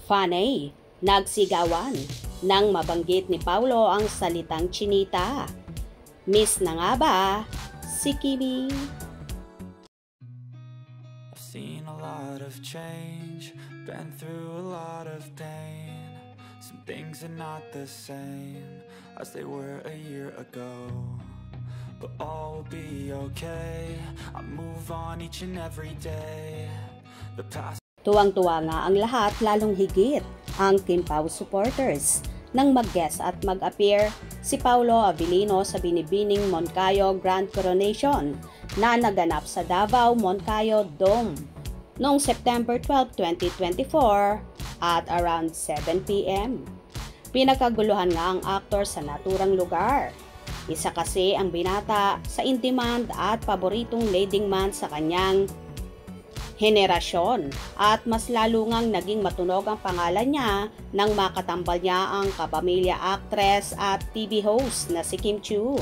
Fanay, nagsigawan nang mabanggit ni Paulo ang salitang chinita. Miss na nga ba si Kimi? I've seen a lot of change, been through a lot of pain. Some things are not the same as they were a year ago, but all will be okay. I move on each and every day. The past. Tuwang-tuwa nga ang lahat, lalong higit ang Kim Pao supporters nang mag-guest at mag-appear si Paulo Abilino sa Binibining Moncayo Grand Coronation na naganap sa Davao Moncayo Dome noong September 12, 2024 at around 7 p.m. Pinagkaguluhan nga ang aktor sa naturang lugar. Isa kasi ang binata sa in-demand at paboritong leading man sa kanyang henerasyon at mas lalo ngang naging matunog ang pangalan niya nang makatambal niya ang kapamilya actress at TV host na si Kim Chiu.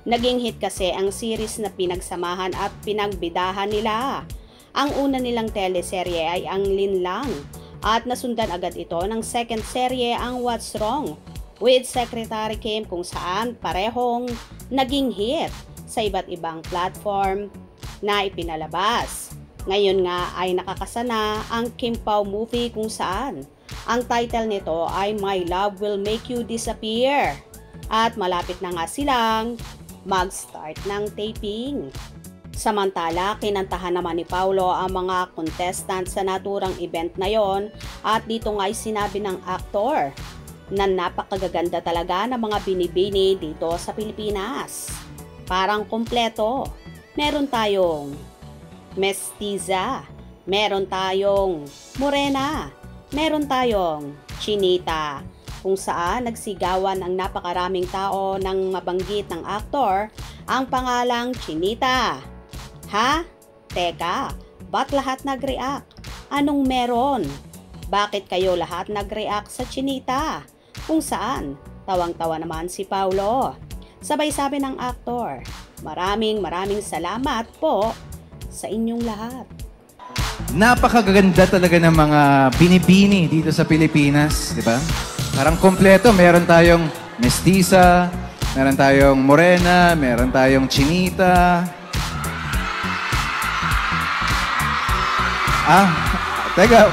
Naging hit kasi ang series na pinagsamahan at pinagbidahan nila. Ang una nilang teleserye ay ang Linlang at nasundan agad ito ng second serye ang What's Wrong with Secretary Kim, kung saan parehong naging hit sa iba't ibang platform na ipinalabas. Ngayon nga ay nakakasana ang Kim Pao movie kung saan ang title nito ay My Love Will Make You Disappear at malapit na nga silang mag-start ng taping. Samantala, kinantahan naman ni Paulo ang mga contestant sa naturang event na yon at dito nga ay sinabi ng aktor na napakagaganda talaga ng mga binibini dito sa Pilipinas. Parang kompleto. Meron tayong mestiza, meron tayong morena, meron tayong chinita, kung saan nagsigawan ang napakaraming tao nang mabanggit ng aktor ang pangalang chinita. Ha? Teka, ba't lahat nag-react? Anong meron? Bakit kayo lahat nag-react sa chinita? Kung saan, tawang-tawa naman si Paulo. Sabay sabi ng aktor, maraming salamat po sa inyong lahat. Napakaganda talaga ng mga binibini dito sa Pilipinas, di ba? Parang kompleto, meron tayong mestiza, meron tayong morena, meron tayong chinita. Teka,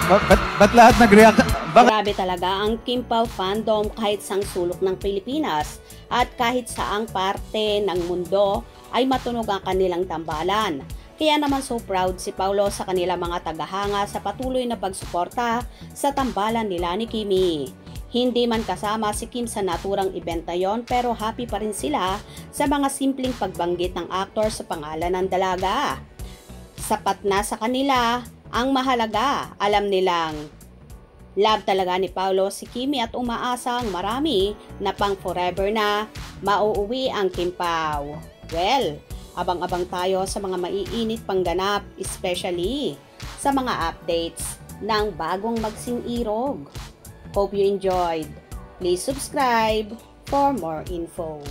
ba't lahat nag-react? Grabe talaga ang Kim Pao fandom kahit sang sulok ng Pilipinas at kahit saang parte ng mundo ay matunog ang kanilang tambalan. Kaya naman so proud si Paulo sa kanila mga tagahanga sa patuloy na pagsuporta sa tambalan nila ni Kimi. Hindi man kasama si Kim sa naturang event na yon, pero happy pa rin sila sa mga simpleng pagbanggit ng aktor sa pangalan ng dalaga. Sapat na sa kanila ang mahalaga. Alam nilang love talaga ni Paulo si Kimi at umaasang marami na pang forever na mauuwi ang Kim Pao. Well, abang-abang tayo sa mga maiinit pang ganap, especially sa mga updates ng bagong magsing-irog. Hope you enjoyed. Please subscribe for more info.